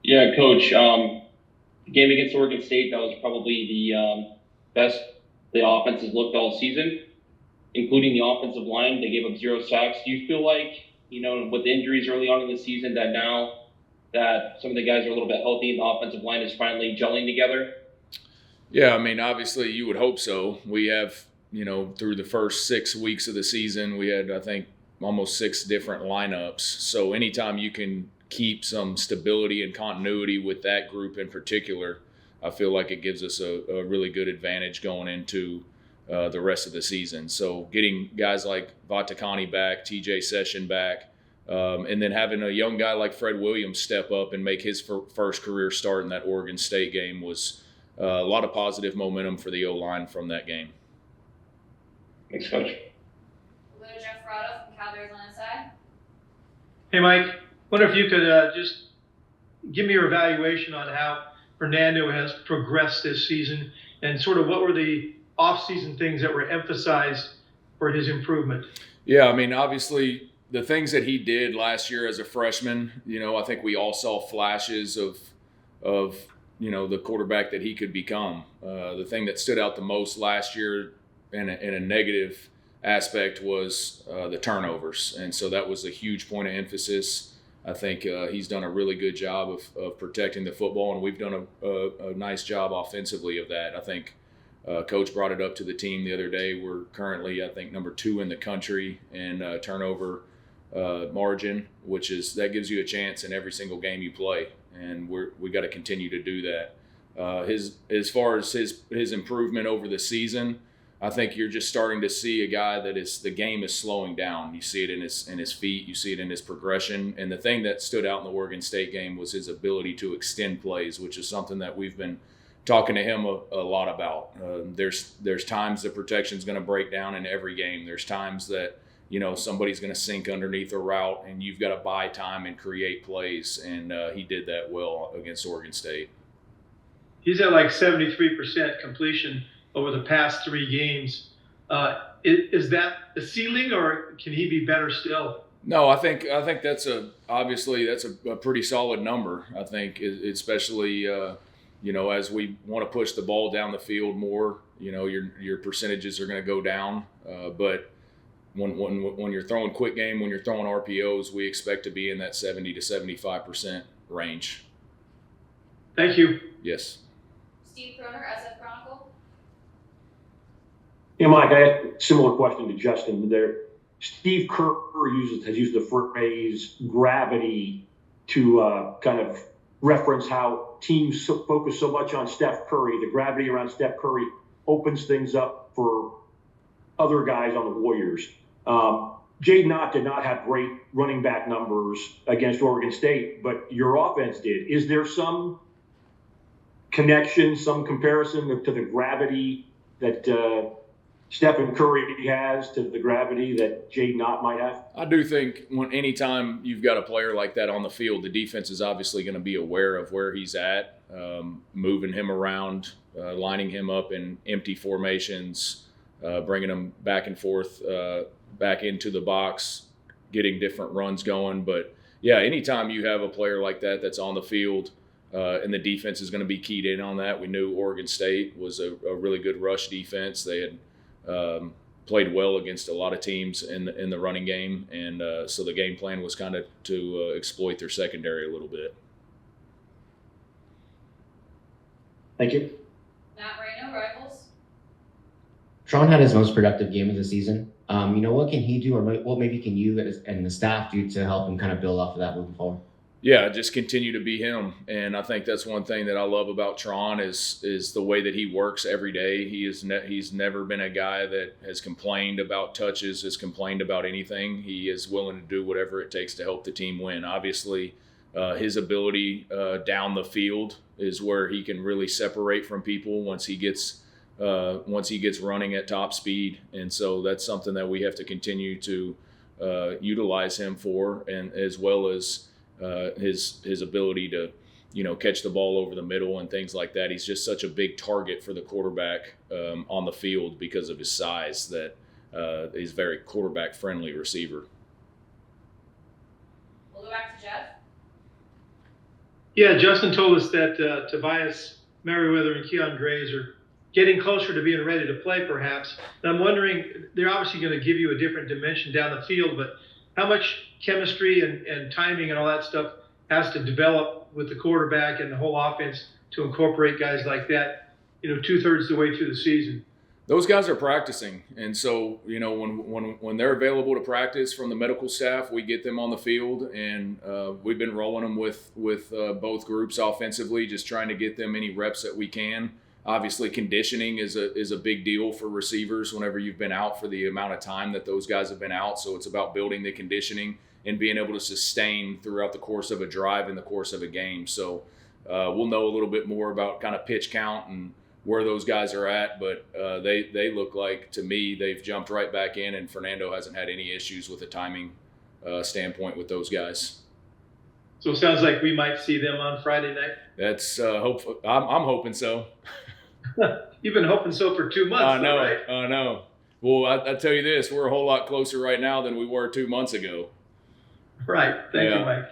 Yeah, Coach. The game against Oregon State, that was probably the best the offense has looked all season, including the offensive line. They gave up 0 sacks. Do you feel like, with injuries early on in the season, that now that some of the guys are a little bit healthy and the offensive line is finally gelling together? Yeah, I mean, obviously you would hope so. We have, through the first 6 weeks of the season, we had, I think, almost six different lineups. So anytime you can keep some stability and continuity with that group in particular, I feel like it gives us a really good advantage going into the rest of the season. So getting guys like Vatakani back, TJ Session back, and then having a young guy like Fred Williams step up and make his first career start in that Oregon State game was a lot of positive momentum for the O-line from that game. Thanks, Coach. We'll go to Jeff Rado from Cowboys on inside. Hey, Mike. Wonder if you could just give me your evaluation on how Fernando has progressed this season and sort of what were the off-season things that were emphasized for his improvement. Yeah, I mean, obviously the things that he did last year as a freshman, I think we all saw flashes of the quarterback that he could become. The thing that stood out the most last year in a negative aspect was the turnovers. And so that was a huge point of emphasis. I think he's done a really good job of protecting the football, and we've done a nice job offensively of that. I think Coach brought it up to the team the other day. We're currently, I think, number 2 in the country in turnover margin, that gives you a chance in every single game you play, and we got to continue to do that. As far as his improvement over the season, I think you're just starting to see a guy the game is slowing down. You see it in his feet, you see it in his progression, and the thing that stood out in the Oregon State game was his ability to extend plays, which is something that we've been talking to him a lot about. There's times the protection's going to break down in every game. There's times that somebody's going to sink underneath a route, and you've got to buy time and create plays, and he did that well against Oregon State. He's at like 73% completion over the past 3 games. Is that the ceiling, or can he be better still? No, I think that's obviously a pretty solid number. I think especially as we want to push the ball down the field more, your percentages are going to go down, but when you're throwing quick game, when you're throwing RPOs, we expect to be in that 70 to 75% range. Thank you. Yes. Steve Croner, SF Chronicle. Yeah, Mike, I had a similar question to Justin there. Steve Kerr has used the phrase gravity to kind of reference how teams focus so much on Steph Curry. The gravity around Steph Curry opens things up for other guys on the Warriors. Jaden Ott did not have great running back numbers against Oregon State, but your offense did. Is there some connection, some comparison to the gravity that Stephen Curry has to the gravity that Jaden Ott might have? I do think anytime you've got a player like that on the field, the defense is obviously going to be aware of where he's at, moving him around, lining him up in empty formations, bringing him back and forth, back into the box, getting different runs going. But, yeah, anytime you have a player like that that's on the field, and the defense is going to be keyed in on that. We knew Oregon State was a really good rush defense. They had played well against a lot of teams in the running game, and so the game plan was kind of to exploit their secondary a little bit. Thank you. Matt Moreno, Rivals. Tron had his most productive game of the season. What can he do, or what maybe can you and the staff do to help him kind of build off of that moving forward? Yeah, just continue to be him, and I think that's one thing that I love about Tron is the way that he works every day. He's never been a guy that has complained about touches, has complained about anything. He is willing to do whatever it takes to help the team win. Obviously, his ability down the field is where he can really separate from people once he gets running at top speed, and so that's something that we have to continue to utilize him for, and as well as his ability to, catch the ball over the middle and things like that. He's just such a big target for the quarterback on the field because of his size that he's a very quarterback-friendly receiver. We'll go back to Jeff. Yeah, Justin told us that Tobias Merriweather and Keon Grays are getting closer to being ready to play, perhaps. And I'm wondering, they're obviously going to give you a different dimension down the field, but how much chemistry and timing and all that stuff has to develop with the quarterback and the whole offense to incorporate guys like that, 2/3 the way through the season? Those guys are practicing, and so when they're available to practice from the medical staff, we get them on the field, and we've been rolling them with both groups offensively, just trying to get them any reps that we can. Obviously, conditioning is a big deal for receivers whenever you've been out for the amount of time that those guys have been out. So it's about building the conditioning and being able to sustain throughout the course of a drive in the course of a game. So we'll know a little bit more about kind of pitch count and where those guys are at, but they look like, to me, they've jumped right back in, and Fernando hasn't had any issues with the timing standpoint with those guys. So it sounds like we might see them on Friday night. That's hopeful. I'm hoping so. You've been hoping so for 2 months, I know. though, right? I know. Well, I tell you this, we're a whole lot closer right now than we were 2 months ago. Right. Thank Yeah. you, Mike.